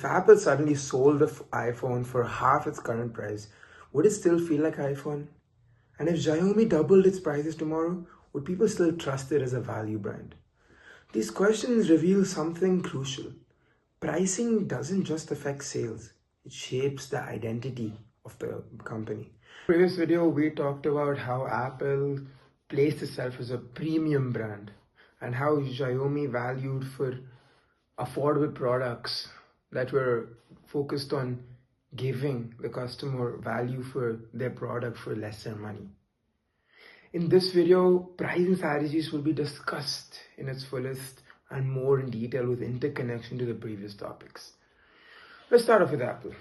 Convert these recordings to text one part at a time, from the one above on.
If Apple suddenly sold the iPhone for half its current price, would it still feel like iPhone? And if Xiaomi doubled its prices tomorrow, would people still trust it as a value brand? These questions reveal something crucial. Pricing doesn't just affect sales, it shapes the identity of the company. In the previous video, we talked about how Apple placed itself as a premium brand and how Xiaomi valued for affordable products that were focused on giving the customer value for their product for lesser money. In this video, pricing strategies will be discussed in its fullest and more in detail with interconnection to the previous topics. Let's start off with Apple.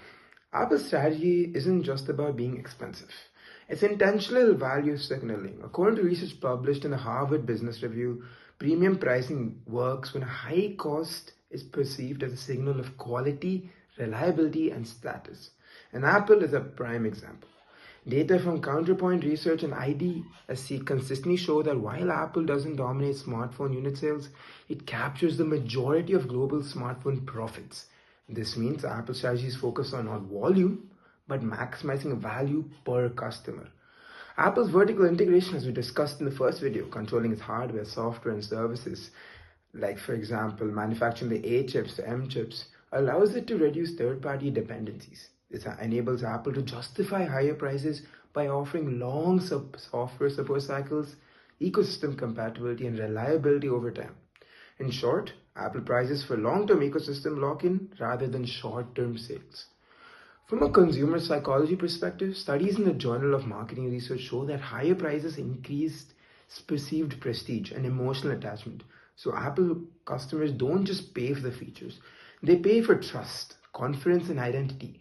Apple's strategy isn't just about being expensive. It's intentional value signaling. According to research published in the Harvard Business Review, premium pricing works when a high cost is perceived as a signal of quality, reliability, and status. And Apple is a prime example. Data from Counterpoint Research and IDSC consistently show that while Apple doesn't dominate smartphone unit sales, it captures the majority of global smartphone profits. This means Apple's strategy is focused on not volume, but maximizing value per customer. Apple's vertical integration, as we discussed in the first video, controlling its hardware, software, and services, like for example, manufacturing the A chips, the M chips, allows it to reduce third-party dependencies. This enables Apple to justify higher prices by offering long software support cycles, ecosystem compatibility, and reliability over time. In short, Apple prices for long-term ecosystem lock-in rather than short-term sales. From a consumer psychology perspective, studies in the Journal of Marketing Research show that higher prices increased perceived prestige and emotional attachment. So Apple customers don't just pay for the features, they pay for trust, confidence, and identity.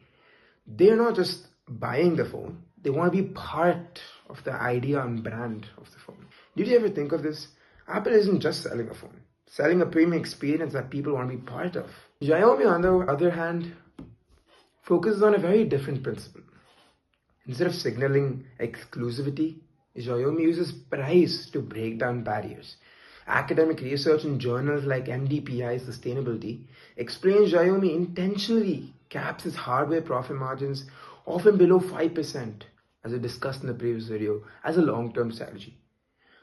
They're not just buying the phone, they want to be part of the idea and brand of the phone. Did you ever think of this? Apple isn't just selling a phone, selling a premium experience that people want to be part of. Xiaomi, on the other hand, focuses on a very different principle. Instead of signaling exclusivity, Xiaomi uses price to break down barriers. Academic research in journals like MDPI Sustainability explains Xiaomi intentionally caps its hardware profit margins often below 5%, as I discussed in the previous video, as a long-term strategy.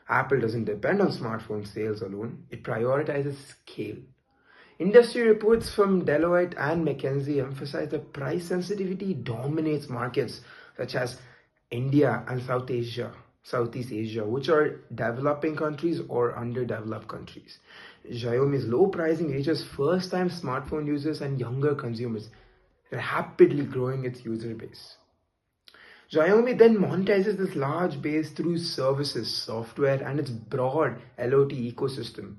Apple doesn't depend on smartphone sales alone, it prioritizes scale. Industry reports from Deloitte and McKinsey emphasize that price sensitivity dominates markets such as India and Southeast Asia, which are developing countries or underdeveloped countries. Xiaomi's low pricing reaches first-time smartphone users and younger consumers, rapidly growing its user base. Xiaomi then monetizes this large base through services, software, and its broad LOT ecosystem,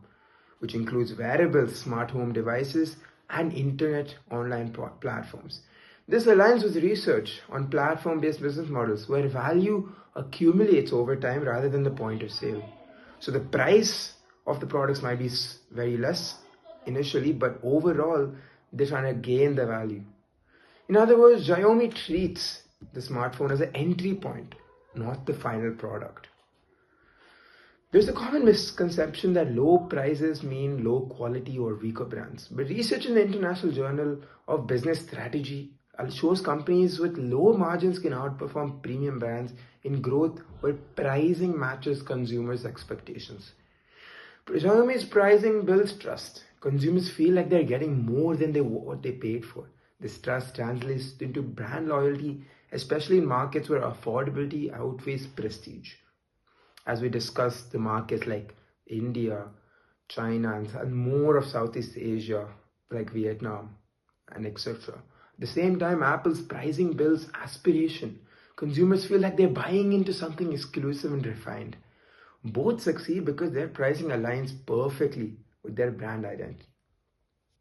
which includes wearables, smart home devices, and internet online platforms. This aligns with research on platform-based business models where value accumulates over time rather than the point of sale. So the price of the products might be very less initially, but overall, they're trying to gain the value. In other words, Xiaomi treats the smartphone as an entry point, not the final product. There's a common misconception that low prices mean low quality or weaker brands. But research in the International Journal of Business Strategy shows companies with low margins can outperform premium brands in growth where pricing matches consumers' expectations. Xiaomi's pricing builds trust. Consumers feel like they're getting more than what they paid for. This trust translates into brand loyalty, especially in markets where affordability outweighs prestige. As we discussed, the markets like India, China, and more of Southeast Asia, like Vietnam, and etc. At the same time, Apple's pricing builds aspiration. Consumers feel like they're buying into something exclusive and refined. Both succeed because their pricing aligns perfectly with their brand identity.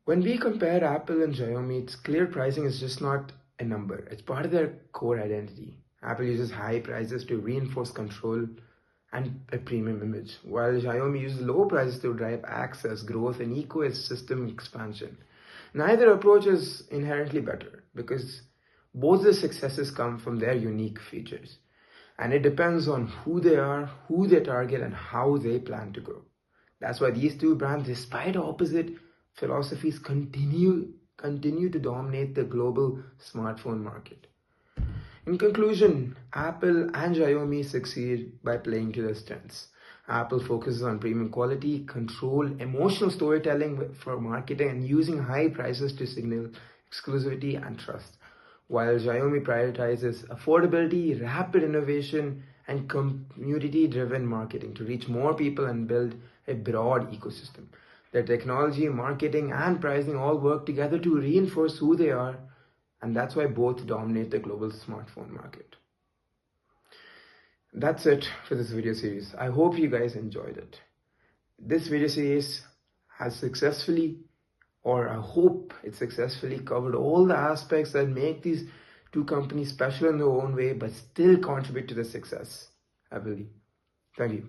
When we compare Apple and Xiaomi, it's clear pricing is just not a number. It's part of their core identity. Apple uses high prices to reinforce control and a premium image, while Xiaomi uses low prices to drive access, growth, and ecosystem expansion. Neither approach is inherently better because both the successes come from their unique features. And it depends on who they are, who they target, and how they plan to grow. That's why these two brands, despite opposite philosophies, continue continue to dominate the global smartphone market. In conclusion, Apple and Xiaomi succeed by playing to their strengths. Apple focuses on premium quality, control, emotional storytelling for marketing, and using high prices to signal exclusivity and trust. While Xiaomi prioritizes affordability, rapid innovation, and community driven marketing to reach more people and build a broad ecosystem. Their technology, marketing, and pricing all work together to reinforce who they are, and that's why both dominate the global smartphone market. That's it for this video series. I hope you guys enjoyed it. This video series has successfully, or I hope it successfully covered all the aspects that make these two companies special in their own way but still contribute to the success, I believe. Thank you.